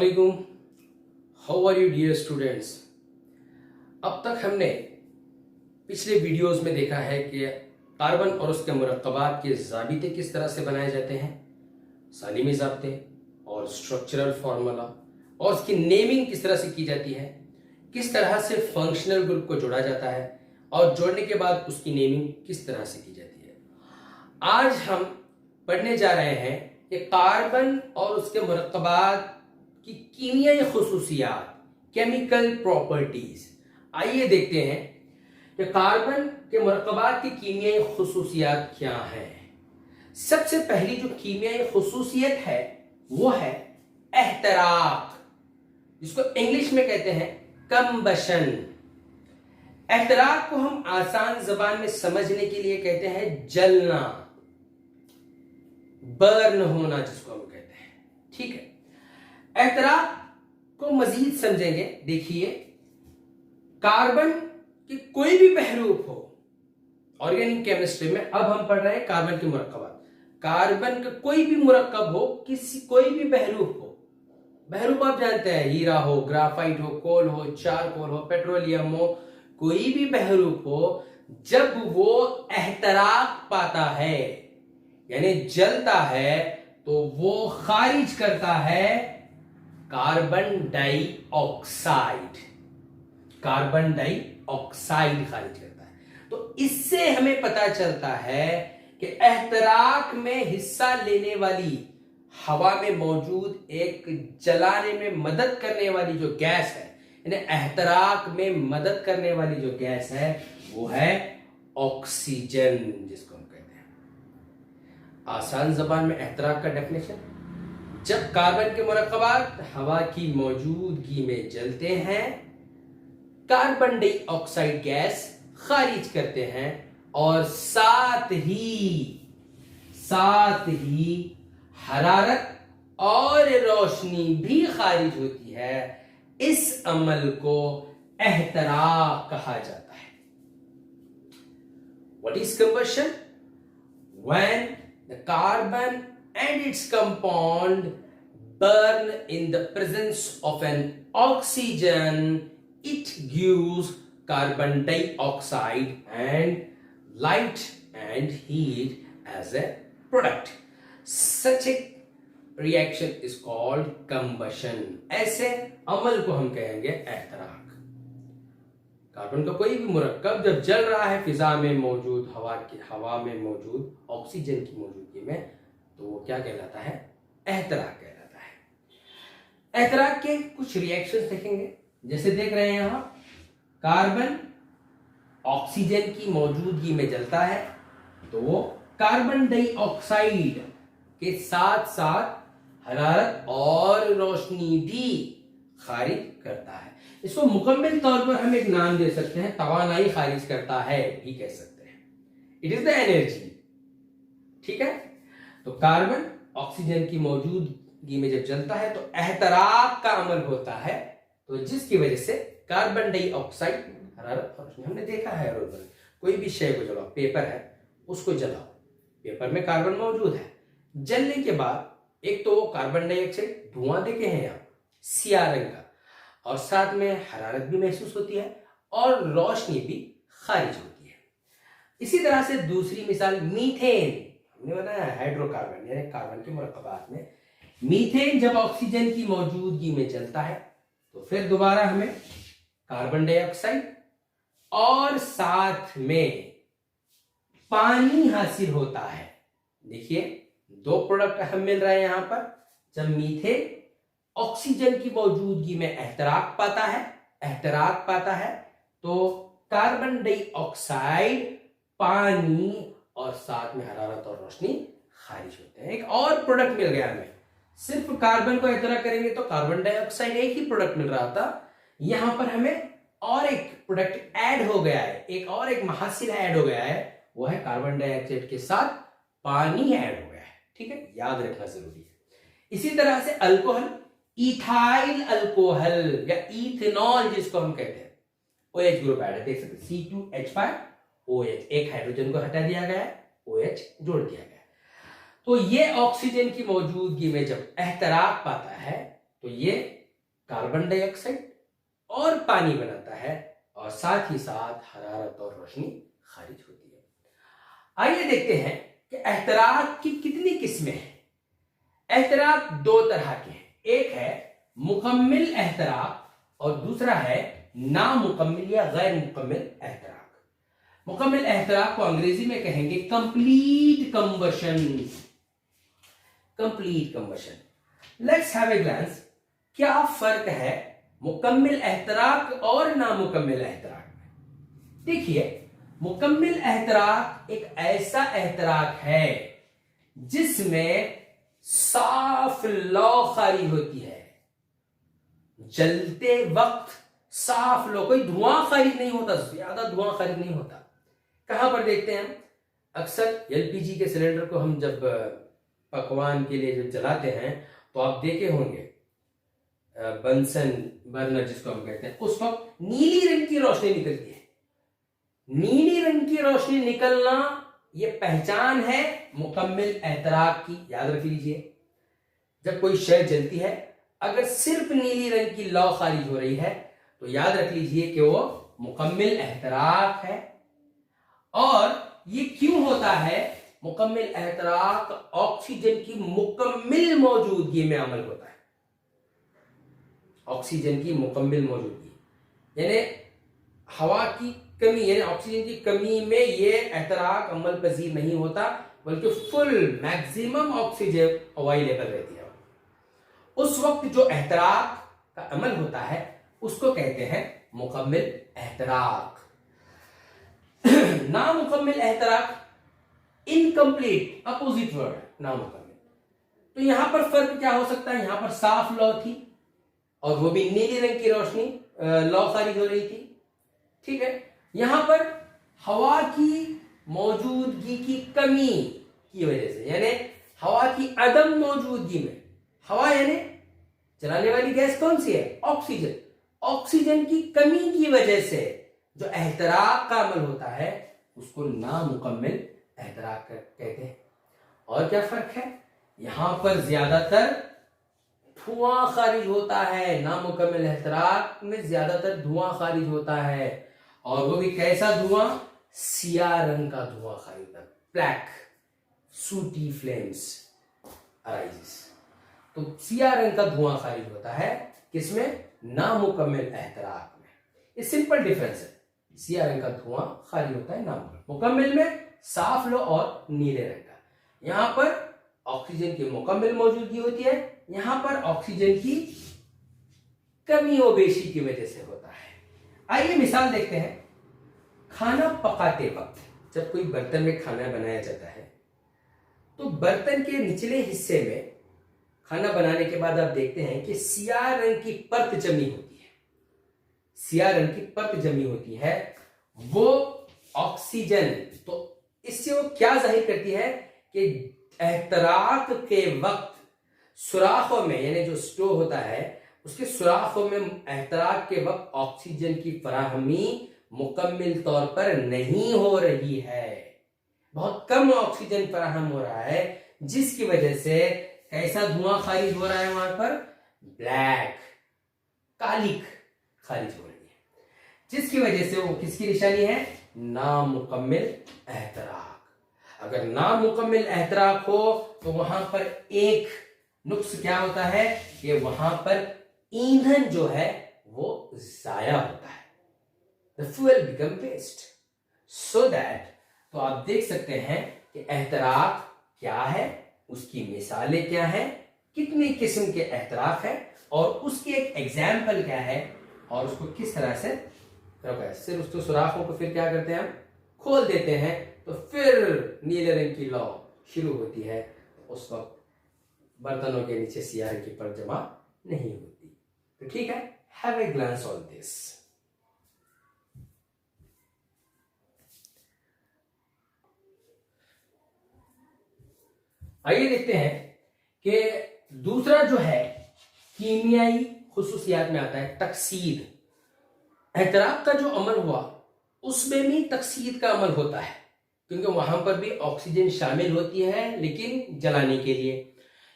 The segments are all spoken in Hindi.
अस्सलामुअलैकुम, how are you dear students. अब तक हमने पिछले वीडियोस में देखा है कि कार्बन और उसके मुरक्कबात के ज़ाबिते किस तरह से बनाए जाते हैं, सालिमी ज़ाब्ते और स्ट्रक्चरल फार्मूला, और उसकी नेमिंग किस तरह से की जाती है, किस तरह से फंक्शनल ग्रुप को जोड़ा जाता है और जोड़ने के बाद उसकी नेमिंग किस तरह से की जाती है। आज हम पढ़ने जा रहे हैं कि कार्बन और उसके मुरक्कबात की कीमियाई खुसूसियात, केमिकल प्रॉपर्टीज। आइए देखते हैं कि कार्बन के मुरक्कबात की कीमियाई खुसूसियात क्या हैं। सबसे पहली जो कीमियाई खुसूसियत है वो है एहतराक, जिसको इंग्लिश में कहते हैं कंबशन। एहतराक को हम आसान जबान में समझने के लिए कहते हैं जलना, बर्न होना, जिसको हम कहते हैं। ठीक है, एहतराक को मजीद समझेंगे। देखिए, कार्बन के कोई भी पहलू हो ऑर्गेनिक केमिस्ट्री में, अब हम पढ़ रहे हैं कार्बन के मुरक्कबात। कार्बन का कोई भी मुरक्कब हो, कोई भी बहरूप हो, बहरूप आप जानते हैं, हीरा हो, ग्राफाइट हो, कोल हो, चारकोल हो, पेट्रोलियम हो, कोई भी बहरूप हो, जब वो एहतराक पाता है यानी जलता है तो वो खारिज करता है कार्बन डाइऑक्साइड। कार्बन डाइऑक्साइड खारिज करता है। तो इससे हमें पता चलता है कि एहतराक में हिस्सा लेने वाली हवा में मौजूद एक जलाने में मदद करने वाली जो गैस है, यानी एहतराक में मदद करने वाली जो गैस है वो है ऑक्सीजन, जिसको हम कहते हैं। आसान जबान में एहतराक का डेफिनेशन, जब कार्बन के मुरक्कबात हवा की मौजूदगी में जलते हैं, कार्बन डाइऑक्साइड गैस खारिज करते हैं और साथ ही हरारत और रोशनी भी खारिज होती है। इस अमल को एहतराक कहा जाता है। What is combustion? When the carbon and its compound burn in the presence of an oxygen, it gives carbon dioxide and light and heat as a product. Such a reaction is called combustion. ऐसे अमल को हम कहेंगे एहतराक। कार्बन का कोई भी मुरक्कब जब जल रहा है फिजा में मौजूद हवा में मौजूद ऑक्सीजन की मौजूदगी में, तो वो क्या कहलाता है? एहतराक कहलाता है। एहतराक के कुछ रिएक्शंस देखेंगे, जैसे देख रहे हैं यहां, कार्बन ऑक्सीजन की मौजूदगी में जलता है तो वो कार्बन डाइऑक्साइड के साथ साथ हरारत और रोशनी भी खारिज करता है। इसको मुकम्मल तौर पर हम एक नाम दे सकते हैं, तवानाई खारिज करता है भी कह सकते हैं। It is the energy. ठीक है, तो कार्बन ऑक्सीजन की मौजूदगी में जब जलता है तो एहतराक का अमल होता है, तो जिसकी वजह से कार्बन डाइऑक्साइड, हरारत और रोशनी, हमने देखा है रोज कोई भी शय को जलाओ, पेपर है उसको जलाओ, पेपर में कार्बन मौजूद है, जलने के बाद एक तो वो कार्बन डाइऑक्साइड धुआं देते हैं यहाँ सिया रंग का, और साथ में हरारत भी महसूस होती है और रोशनी भी खारिज होती है। इसी तरह से दूसरी मिसाल मीथेन, हमने बनाया हाइड्रोकार्बन यानी कार्बन के मुरक्कबात में मीथेन जब ऑक्सीजन की मौजूदगी में जलता है तो फिर दोबारा हमें कार्बन डाइऑक्साइड और साथ में पानी हासिल होता है। देखिए, दो प्रोडक्ट हमें मिल रहे हैं यहां पर। जब मीथेन ऑक्सीजन की मौजूदगी में एहतराक पाता है तो कार्बन डाइऑक्साइड, पानी और साथ में हरारत और रोशनी खारिज होते हैं। एक और प्रोडक्ट मिल गया हमें। सिर्फ कार्बन को एहतराक करेंगे तो कार्बन डाइऑक्साइड एक ही प्रोडक्ट मिल रहा था, यहां पर हमें और एक प्रोडक्ट ऐड हो गया है, एक महासिल ऐड हो गया है, वो है कार्बन डाइऑक्साइड के साथ पानी ऐड हो गया है। ठीक है, याद रखना जरूरी है। इसी तरह से अल्कोहल, इथाइल अल्कोहल या इथेनॉल जिसको हम कहते हैं, OH ग्रुप ऐड है, देख सकते हैं C2H5OH, एक हाइड्रोजन को हटा दिया गया है, OH जोड़ दिया गया है। तो ये ऑक्सीजन की मौजूदगी में जब एहतराक पाता है तो ये कार्बन डाइऑक्साइड और पानी बनाता है और साथ ही साथ हरारत और रोशनी खारिज होती है। आइए देखते हैं कि एहतराक की कितनी किस्में हैं। एहतराक दो तरह के हैं, एक है मुकम्मिल एहतराक और दूसरा है नामुकम्मिल या गैर मुकम्मिल एहतराक। मुकम्मिल एहतराक को अंग्रेजी में कहेंगे complete combustion. Complete combustion. Let's have a glance, क्या फर्क है मुकम्मिल एहतराक और नामुकम्मिल एहतराक में। देखिए, मुकम्मिल एहतराक एक ऐसा एहतराक है जिसमें साफ लौ खारिज होती है, जलते वक्त साफ लौ, कोई धुआं खारिज नहीं होता, ज्यादा धुआं खारिज नहीं होता। कहां पर देखते हैं हम? अक्सर एलपीजी के सिलेंडर को हम जब पकवान के लिए जब जलाते हैं तो आप देखे होंगे बंसन बर्नर जिसको हम कहते हैं, उस वक्त नीली रंग की रोशनी निकलती है। नीली रंग की रोशनी निकलना ये पहचान है मुकम्मिल एहतराक की, याद रख लीजिए। जब कोई शय जलती है, अगर सिर्फ नीली रंग की लौ खारिज हो रही है तो याद रख लीजिए कि वो मुकम्मिल एहतराक है। और ये क्यों होता है? मुकम्मिल एहतराक ऑक्सीजन की मुकम्मिल मौजूदगी में अमल होता है। ऑक्सीजन की मुकम्मिल मौजूदगी यानी हवा की कमी, यानी ऑक्सीजन की कमी में ये एहतराक अमल पजीर नहीं होता, बल्कि फुल मैक्सिमम ऑक्सीजन अवेलेबल रहती है। उस वक्त जो एहतराक का अमल होता है उसको कहते हैं मुकम्मिल एहतराक। नामुकम्मिल एहतराक, इनकम्प्लीट, अपोजिट वर्ड, नामुकम्मिल। तो यहां पर फर्क क्या हो सकता है? यहां पर साफ लौ थी और वो भी नीली रंग की रोशनी लौ खारिज हो रही थी, ठीक है। यहां पर हवा की मौजूदगी की कमी की वजह से, यानी हवा की अदम मौजूदगी में, हवा यानी जलाने वाली गैस कौन सी है? ऑक्सीजन। ऑक्सीजन की कमी की वजह से जो एहतराक का अमल होता है उसको नामुकम्मिल एहतराक कहते हैं। और क्या फर्क है? यहां पर ज्यादातर धुआं खारिज होता है, नामुकम्मिल एहतराक में ज्यादातर धुआं खारिज होता है, और वो भी कैसा धुआं? सियाह रंग का धुआं खारिज होता है, ब्लैक सूटी फ्लेम्स अराइजेस। तो सियाह रंग का धुआं खारिज होता है किसमें? नामुकम्मिल एहतराक में। ये सिंपल डिफरेंस है, सियाह रंग का धुआं खारिज होता है नामुकम्मिल। मुकम्मिल में साफ लो और नीले रंग का। यहां पर ऑक्सीजन की मुकम्मिल मौजूदगी होती है, यहां पर ऑक्सीजन की कमी व बेशी की वजह से होता है। आइए मिसाल देखते हैं। खाना पकाते वक्त जब कोई बर्तन में खाना बनाया जाता है तो बर्तन के निचले हिस्से में खाना बनाने के बाद आप देखते हैं कि सियाह रंग की परत जमी होती है। सियाह रंग की परत जमी होती है, वो ऑक्सीजन, तो इससे वो क्या जाहिर करती है कि एहतराक के वक्त सुराखों में, यानी जो स्टोव होता है उसके सुराखों में एहतराक के वक्त ऑक्सीजन की फराहमी मुकम्मिल तौर पर नहीं हो रही है, बहुत कम ऑक्सीजन फराहम हो रहा है, जिसकी वजह से कैसा धुआं खारिज हो रहा है? वहां पर ब्लैक, कालिक खारिज हो रही है, जिसकी वजह से वो किसकी निशानी है? नामुकम्मिल एहतराक। अगर नामुकम्मिल एहतराक हो तो वहां पर एक नुक्स क्या होता है कि वहां पर ईंधन जो है वो जाया होता है, the fuel become waste. So that, तो आप देख सकते हैं कि एहतराक क्या है, उसकी मिसालें क्या हैं, कितनी किस्म के एहतराक है और उसके एक एग्जाम्पल क्या है और उसको किस तरह से रोका है। सिर्फ उसको सुराखों को फिर क्या करते हैं? हम खोल देते हैं तो फिर नीले रंग की लौ शुरू होती है, उस वक्त बर्तनों के नीचे सियाह रंग की परत जमा नहीं होती। तो ठीक है, have a glance on this. आइए देखते हैं कि दूसरा जो है कीमियाई खुसूसियात में आता है तकसीद। एहतराक का जो अमल हुआ उसमें भी तकसीद का अमल होता है, क्योंकि वहां पर भी ऑक्सीजन शामिल होती है लेकिन जलाने के लिए।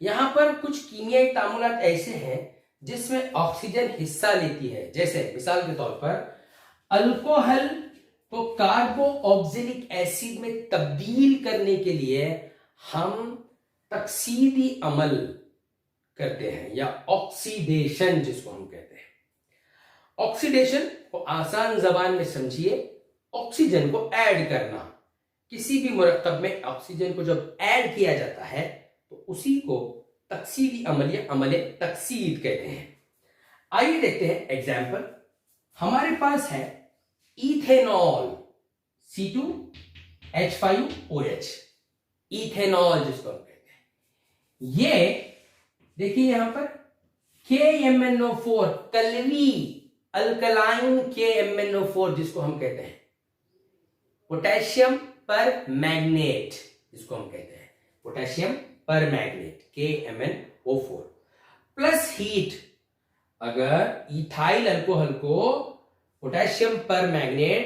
यहां पर कुछ कीमियाई तामुलात ऐसे हैं जिसमें ऑक्सीजन हिस्सा लेती है। जैसे मिसाल के तौर पर अल्कोहल को कार्बोक्सिलिक एसिड में तब्दील करने के लिए हम तकसीदी अमल करते हैं या ऑक्सीडेशन जिसको हम कहते हैं। ऑक्सीडेशन को आसान जबान में समझिए, ऑक्सीजन को ऐड करना। किसी भी मुरक्कब में ऑक्सीजन को जब ऐड किया जाता है तो उसी को तकसीदी अमल या अमल तकसीद कहते हैं। आइए देखते हैं एग्जाम्पल। हमारे पास है इथेनॉल C2H5OH, इथेनॉल जिसको हम कहते हैं। ये देखिए यहां पर KMnO4, कलवी अल्कलाइन KMnO4 जिसको हम कहते हैं। पोटेशियम पर मैग्नेट जिसको हम कहते हैं, पोटेशियम पर मैग्नेट KMnO4 प्लस हीट। अगर इथाइल अल्कोहल को पोटेशियम पर मैग्नेट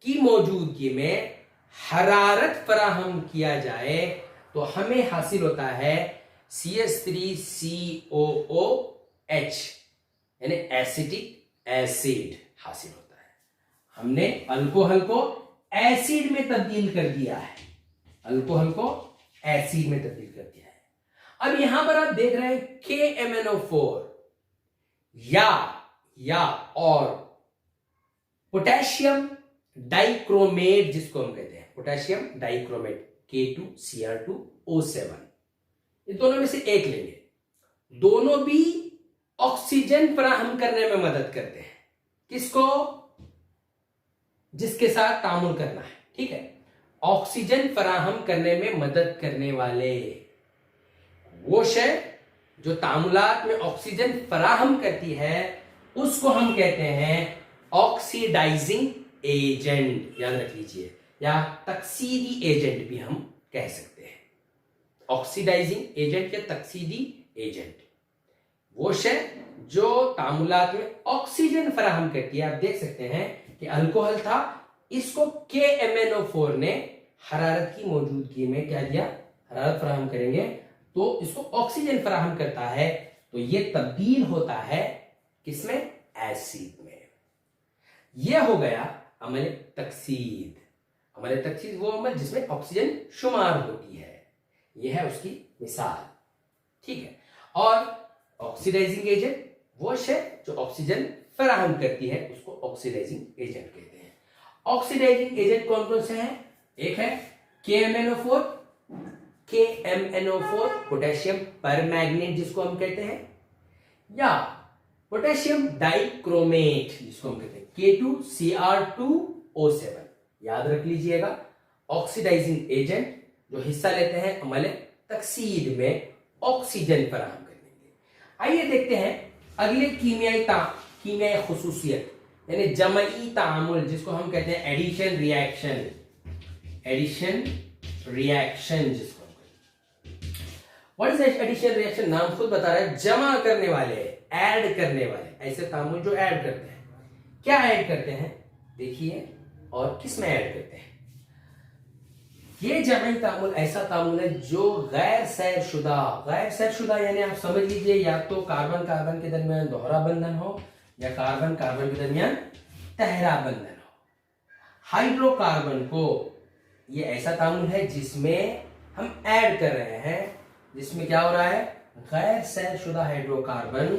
की मौजूदगी में हरारत फराहम किया जाए तो हमें हासिल होता है CH3COOH यानी एसिटिक एसिड हासिल होता है। हमने अल्कोहल को एसिड में तब्दील कर दिया है, अल्कोहल को एसिड में तब्दील कर दिया है। अब यहां पर आप देख रहे हैं KMnO4 या और पोटेशियम डाइक्रोमेट जिसको हम कहते हैं, पोटेशियम डाइक्रोमेट K2Cr2O7, ये दोनों में से एक लेंगे। दोनों भी ऑक्सीजन फराहम करने में मदद करते हैं। किसको? जिसके साथ तामुल करना है, ठीक है। ऑक्सीजन फराहम करने में मदद करने वाले वो शय जो तामुलात में ऑक्सीजन फराहम करती है उसको हम कहते हैं ऑक्सीडाइजिंग एजेंट, याद रख लीजिए, या तकसीदी एजेंट भी हम कह सकते हैं। ऑक्सीडाइजिंग एजेंट या तकसीदी एजेंट वो शय जो तामुलात में ऑक्सीजन फराहम करती है। आप देख सकते हैं कि अल्कोहल था, इसको KMnO4 ने हरारत की मौजूदगी में क्या दिया, हरारत फराहम करेंगे तो इसको ऑक्सीजन फराहम करता है, तो ये तब्दील होता है किसमें, एसिड में। यह हो गया अमल तकसीद। अमल तकसीद वो अमल जिसमें ऑक्सीजन शुमार होती है, यह है उसकी मिसाल, ठीक है। और ऑक्सीडाइजिंग एजेंट वो शय जो ऑक्सीजन फराहम करती है उसको ऑक्सीडाइजिंग एजेंट कहते हैं। ऑक्सीडाइजिंग एजेंट कौन कौन से हैं? एक है KMnO4 पोटेशियम परमैंगनेट जिसको हम कहते हैं, या पोटेशियम डाइक्रोमेट जिसको हम कहते हैं K2Cr2O7। याद रख लीजिएगा, ऑक्सीडाइजिंग एजेंट जो हिस्सा लेते हैं अमल तकसीद में ऑक्सीजन फराहम करने के लिए। आइए देखते हैं अगले कीमियाई खुसूसियत यानी जमई तामुल जिसको हम कहते हैं एडिशन रिएक्शन जिसको हम कहते हैं। What is addition reaction? नाम खुद बता रहा है, जमा करने वाले, ऐड करने वाले, ऐसे तामुल जो ऐड करते हैं। क्या ऐड करते हैं देखिए, और किस में ऐड करते हैं। ये जमई तामुल ऐसा तामुल है जो गैर सैरशुदा यानी आप समझ लीजिए या तो कार्बन कार्बन के दरमियान दोहरा बंधन हो या कार्बन कार्बन के दरमियान तहरा बंधन हो। हाइड्रोकार्बन को ये ऐसा तामुल है जिसमें हम ऐड कर रहे हैं, जिसमें क्या हो रहा है, गैर सैरशुदा हाइड्रोकार्बन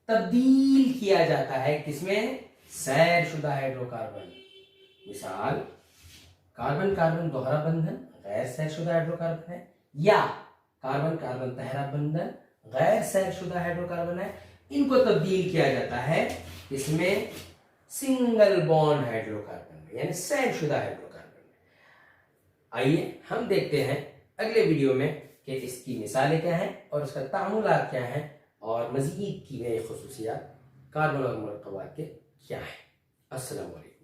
तब्दील किया जाता है किसमें, सैरशुदा हाइड्रोकार्बन। मिसाल कार्बन कार्बन दोहरा बंधन गैर सैरशुदा हाइड्रोकार्बन है, या कार्बन कार्बन तहरा बंधन गैर सैरशुदा हाइड्रोकार्बन है। इनको तब्दील किया जाता है इसमें सिंगल बॉन्ड हाइड्रोकार्बन में यानी सैरशुदा हाइड्रोकार्बन में। आइए हम देखते हैं अगले वीडियो में कि इसकी मिसालें क्या हैं और उसका तामुलात क्या है और मज़ीद कीमियाई खुसूसियात कार्बन और मुरक्कबात के क्या है। अस्सलाम वालेकुम।